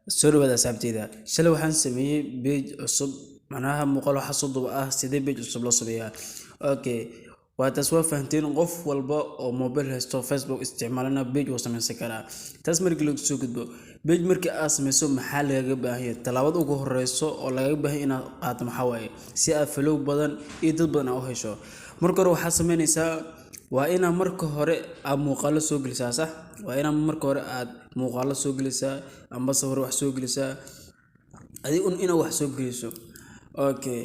soo dhawaada asxaabteyda. Shalay waxaan sameeyay page cusub, macnaha muuqaal waxa soo duuba ah sidee page cusub loo sameeyaa. Okay, waa taas waa fahanteen qof walba oo mobile haysto Facebook isticmaalana page uu samaysan karaa. Taas markii lagu soo gudbo, page markii aad sameyso maxaa lagaga baahan yahay? Talaabada ugu horeyso oo lagaga baahan yahay inaad qaadato maxaa waaye? Si aad follow badan iyo dad badan u hesho. Marka hore waxaad sameynaysaa waa ina marka hore aad muuqaalo soo gelisaa sax waa ina marka hore aad muuqaalo soo gelisaa amba sawir wax soo gelisaa ina wax soo geliso. Okay,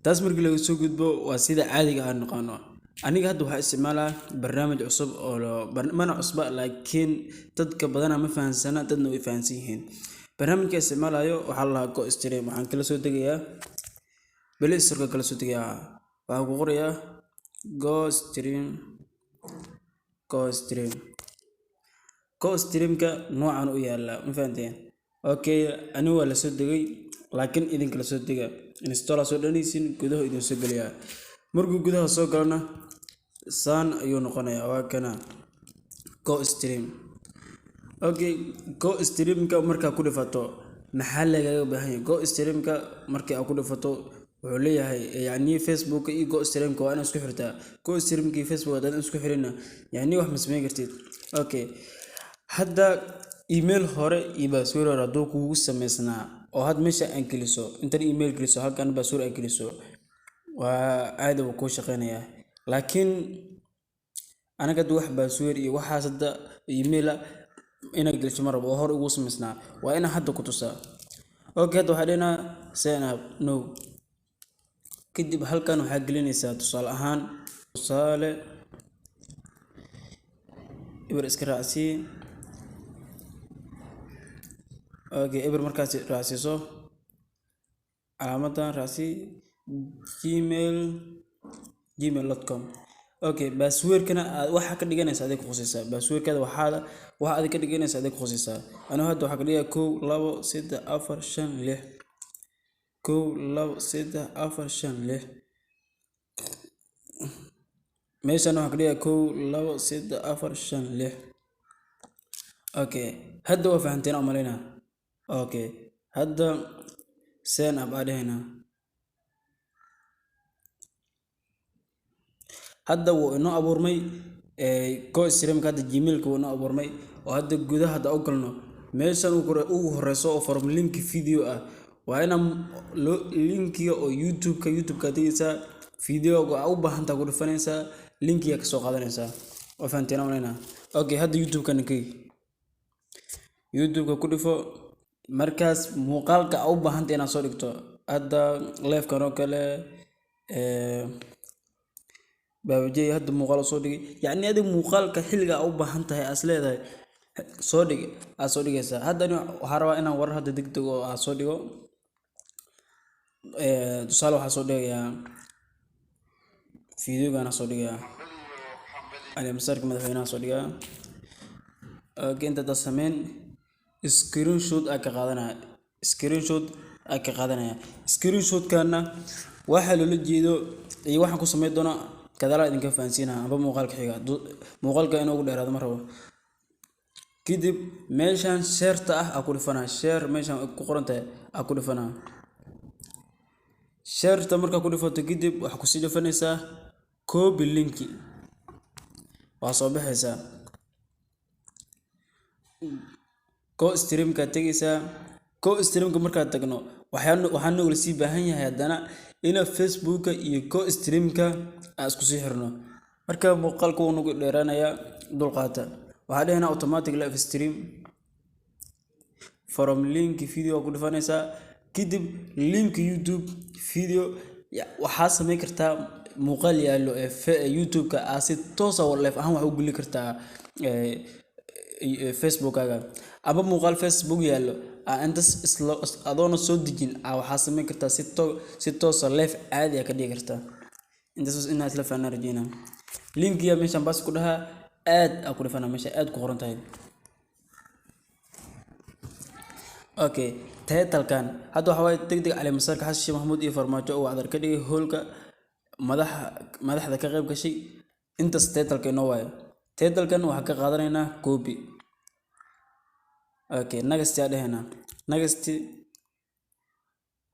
taas markii laga soo gudbo waa sida caadiga ah noqono. Aniga hadda waxaan isticmaalaa barnaamij cusub oo mana cusba laakiin dadka badan ma fahansana dadna way fahansan yihiin. Barnaamijka isticmaalayo waxaa la Go Stream. Waxaan kala soo degayaa Play Store kala soo degayaa. Waxaan ku qorayaa Go Stream. Go Stream ka noocan u yaala ma fahanteen? Okay, anigu waa la soo degay laakiin idin kala soo dega install soo dhanaysin gudaha idin soo galiyaa. Markuu gudaha soo galana saan ayuu noqonayaa waa kana Go Stream. Okay, Go Stream ka marka ku dhifato maxaa lagaga baahan yahay? Go Stream ka markii aad ku dhifato wuxuu leeyahay yani Facebook iyo Go Stream ka waa inaad isku xirtaa. Go Stream-ka iyo Facebook hadaan isku xirina yani wax ma sameyn kartid. Okay, hadda email hore iyo password hore haduu kugu sameysnaa oo had meesha aan geliso intan email geliso halkan password aan geliso waa aad uu ku shaqeynayaa. Laakiin anaga wax password iyo waxaas hadda email ina geliso mar rabo hore ugu sameysnaa waa ina hadda ku tusaa. Okay, hadda waxaa dheena sign up no. Kadib halkan waxaa gelinaysaa tusaale ahaan ibar iska raacsi. Okay, ibar markaas raacsiso calaamadan raacsi gmail.com. Okay, password-kana waxa ka dhiganaysa adeeg khusaysa. Password-kada waxa adeeg ka dhiganaysa adeeg khusaysa. Aniga hadda waxa ka dhigaa 1 2 3 4 5 6 meeshan waxa ka dhigaa 1 2 3 4 5 6. Okay, hadda waa fahanteen amalina. Okay, hadda sign up adehna. Hadda wuu inoo abuurmay Go Stream-ka hadda Gmail-ka wuu inoo abuurmay oo hadda gudaha hadda u galno meeshan ugu horeyso oo from link video ah waa ina linkiga oo YouTube-ka digaysa video-ga u baahan tahay ku dhufanaysa linkiga ka soo qaadanaysa. Waa fahanteen amalina. Okay, hadda YouTube-ka ninkay YouTube-ka ku dhufo markaas muuqaalka u baahan tahay inaad soo dhigto. Hadda live-kan oo kale baabajay hadda muuqaal soo dhigay yani adiga muuqaalka xilliga u baahan tahay as leedahay soo dhig aad soo dhigaysa. Hadda waxaan rabaa inaan warar hadda degdeg oo aad soo dhigo tusaale waxaan soo dhigayaa video-gan soo dhigayaa Ali Masarka madaxweynaha soo dhigaa. Okay, inta dad sameyn screenshot ka qaadanaya screenshot-kana waxa loo jeedo iyo waxaan ku sameyn doona kadala idinka fahansiinaa aba muuqaalka xiga muuqaalka inuu ugu dheeraado ma rabo. Kadib meeshan share-ta ah ku dhifanaa share meeshan ku qoran tahay ku dhifanaa share-ta marka ku dhifato kadib waxa ku sii dhifanaysaa copy link waa soo baxaysaa. Go Stream-ka tagaysaa. Go Stream-ka marka tagno waxaan nagu sii baahan yahay haddana ina Facebook-ka iyo Go Stream-ka aan isku sii xirno. Marka muuqaalku uu nagu dheeraanaya dulqaata waxa dheena automatic live stream from link video ku dhufanaysaa. Kadib link YouTube video waxa sameyn kartaa muuqaal yaalo YouTube-ka si toos ah live ahaan wax u geli kartaa Facebook-kaaga aba muuqaal Facebook yaalo inta adoona soo dejin waxa sameyn kartaa si toos ah live caadi ah ka dhigi kartaa. Intaas in isla fahanaa rajayna. Link-ya meeshan bas ku dhaha aad ku dhifana meesha aad ku qoran tahay. Okay, title-kan hadda waxa way degdeg Ali Masarka Xasan Sheekh Maxamuud iyo Farmaajo oo cadar ka dhigay hoolka madaxda ka qayb gashay. Intaas title-ka inoo waayo. Title-kan waxa ka qaadanaynaa copy okay next yaa dhehena next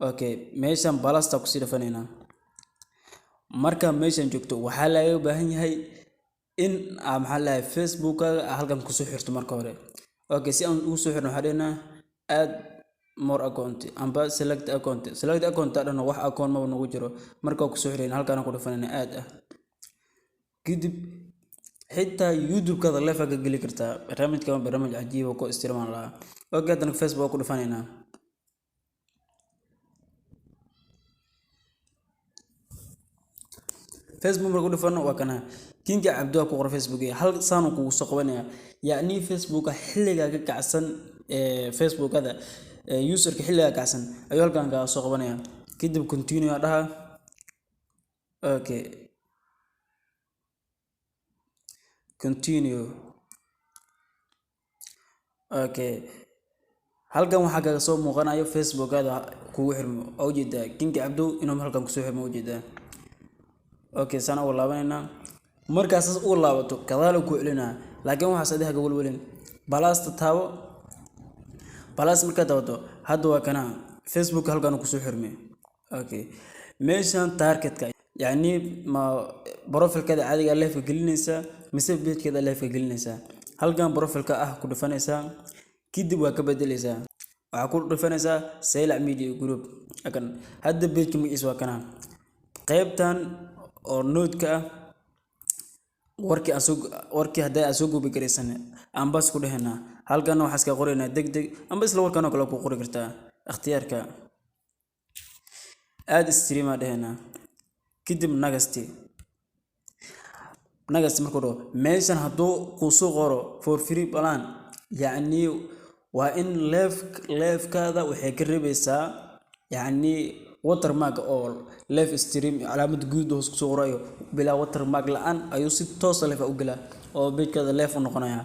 okay meeshan balasta ku sii dhafanayna marka meeshan joogto waxaa laga baahan yahay in maxaa lahay Facebook halkan ku soo xirto marka hore okay si aan ugu soo xirno waxaa dhehena add more account amba select account dhana wax account ma nagu jiro marka ku soo xireen halkan ku dhafanayna add kadib xitaa YouTube kada live ka gali kartaa barnaamij cajiib oo ku isticmaal lahaa okay haddana Facebook ku dhafanayna Facebook markuu dhifano waa kana kinga Cabdu ku qor Facebook hal saan ku soo qabanaya yaani Facebook xilliga ka kacsan Facebook-ada user-ka xilliga ka kacsan ayuu halkan ka soo qabanaya kadib continue dhaha okay continue okay halkan waxa kaga soo muuqanayo Facebook-ada kugu xirmo oo jeeda kinga Cabdu inuu halkan ku soo xirmo oo jeeda okay sana u laabanayna markaas u laabato kadaal ku celina laakiin waxa sadex gobol welin balasta taabo balas marka taabo hadda waa kana Facebook halkan ku soo xirmay okay meeshan targetka yaani ma profile-kada caadiga live gelinaysa mise page-kada live gelinaysa halkan profile-ka ku dhufanaysa kadib waa ka bedelaysa waxa ku dhufanaysa Saylac Media Group akan hadda page-ka magaciisa waa kana qaybtan oo noodka warkii haday soo goobi kareysan aan bas ku dhehna halkan waxa iska qoraynaa degdeg amba isla warkan kale ku qori kartaa ikhtiyaarka add stream dhehna kadib nagasti markuu meeshan haduu ku soo qoro for free plan yaani waa in live kaada waxay ka reebaysaa yaani watermark oo live stream calaamad guud oo soo qorayo bila watermark la'aan ayuu si toos ah live u galaa oo page-kada live u noqonaya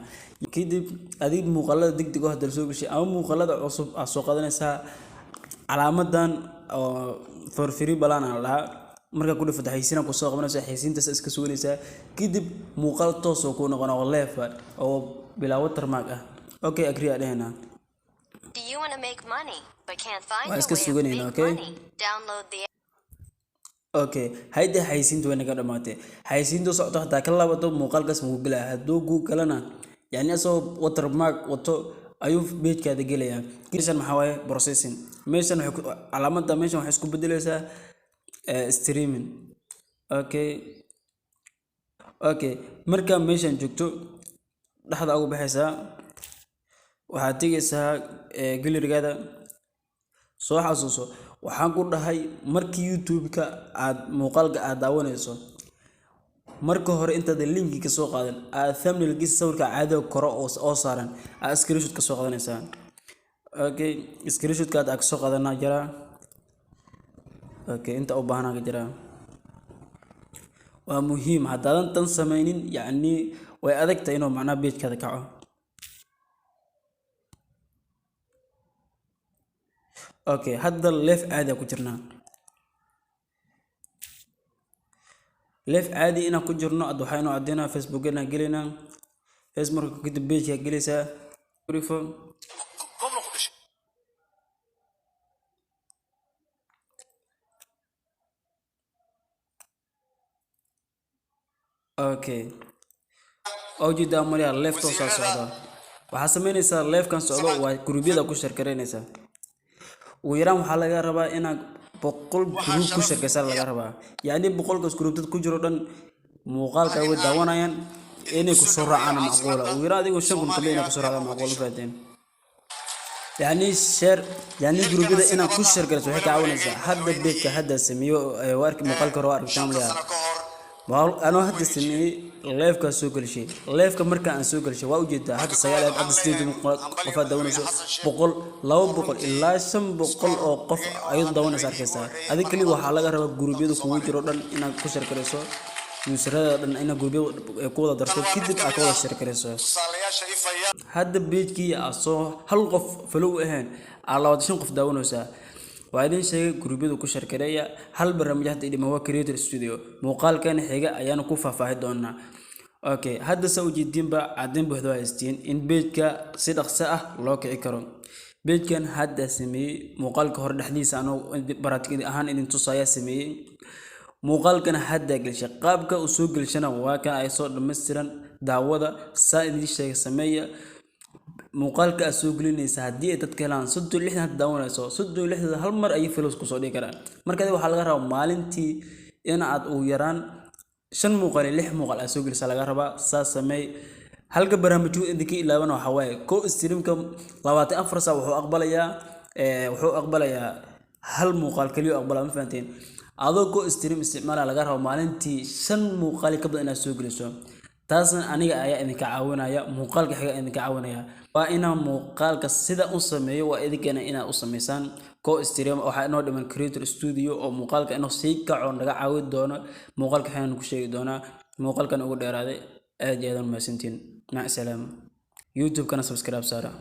kadib adig muuqaalada degdeg ah hadal soo gashay ama muuqaalada cusub soo qadanaysaa calaamadan oo for free balan la marka ku dhifto xaysiina ku soo qabanaysaa xaysiintaas iska suulaysaa kadib muuqaal toos oo ku noqonayo live oo bila watermark ah okay agree dhehna Do you want to make money but can't find a Waa way iska to suganayna, make okay? money? Download the okay hayda xaysiintu way naga dhamaatay xaysiintu socdo hadaa ka laabato muuqaalkaas muu galaa haduu Google-na yaani asoo watermark wato ayuu page-kaada gelaya kiisan maxaa waaye processing meeshan calaamada meeshan waxay isku bedelaysaa streaming okay marka meeshan joogto dhaxda ugu baxaysaa waxaad tigaysaa gallery-gada soo xasuuso waxaan ku dhahay markii YouTube-ka aad muuqaalka aad daawanayso marka hore inta link ka soo qaadan aad thumbnail-kiisa sawirka caadiga koro oo saaran aad screenshot ka soo qaadanaysaa okay screenshot-ka aad ka soo qaadanaa jira okay inta u baahnaa ka jira waa muhiim haddaadan tan sameynin yaani way adagtahay inuu macna page-kada kaco okay hadda live aadi ku jirnaa live aadi ina ku jirno ad waxaynu cadeynaa Facebook-na gelina Facebook kadib page-ka gelaysaa okay awjida mariya live to soo socda waxa sameynaysaa live kan socdo waa group-yada ku share gareynaysaa ugu yaraan waxaa laga rabaa inaad 100 group ku shirkaysan laga rabaa yaani 100 group dad ku jiro dhan muuqaalka way daawanayaan inay ku soo raacaan macquula ugu yaraan adigu 5 kun kale inay ku soo raacaan macquul faadeen yaani share yaani group-yada inaad ku shirkaysan waxay ka caawinaysaa hadda page-ka hadda sameeyo warki muuqaalka hore aragtaan leeyahay أنا هاد السنة لايف كسو كل شيء لايف كمركا عن سو كل شيء وأوجد هاد السيارة هاد السنة قفا دونا سو بقول لو بقول إلا شم بقول أو قف أيضا دونا سار كسر هذا كلي وحالة غير جروبي دو كوي جرودن إن كشر كريسو يسرى إن جروبي كودا درسو كذب أكودا شر كريسو هاد بيت كي أصو هل قف فلو إهان على وادشون قف دونا سا وعدين شيء جروبيدو كشر كريا هل برنامج هذا اللي هو كريتور ستوديو مقال كان حاجة أيانا كوفا فاهد دونا okay hadda soo ujeedinba cadin buuxda waa istiin in page-ka si dhaqso ah loo kici karo page-kan hadda sameeyay muuqaalka hore dhexdiisa anoo baratikada ahaan idin tusaya sameeyay muuqaalkan hadda galshay qaabka uu soo galshana waa kan ay soo dhameystiran daawada saa idin sheegay sameeya muuqaalka aad soo gelinaysa haddii ay dadka helaan 36 had daawanayso 36 hal mar ay filos ku soo dhigi karaan marka waxaa laga rabaa maalintii in aad u yaraan 5 muuqaal 6 muuqaal aad soo gelisa laga rabaa saa sameey halka barnaamijku idinka ilaabana waxa waaye co-streamka 24 saac wuxuu aqbalayaa hal muuqaal kaliya aqbalaa ma fahanteen adoo co-stream isticmaala laga rabaa maalintii 5 muuqaal ka badan inaad soo geliso taasna aniga ayaa idinka caawinaya muuqaalka xiga idinka caawinaya waa inaan muuqaalka sida u sameeyo waa idinkana inaad u sameysaan co-stream waxa inoo dhiman creator studio oo muuqaalka inoo sii kaco naga caawin doono muuqaalka xayaan ku sheegi doonaa muuqaalkan ugu dheeraaday aad iyo aad u mahadsantiin mac salaam youtube kana subscribe saara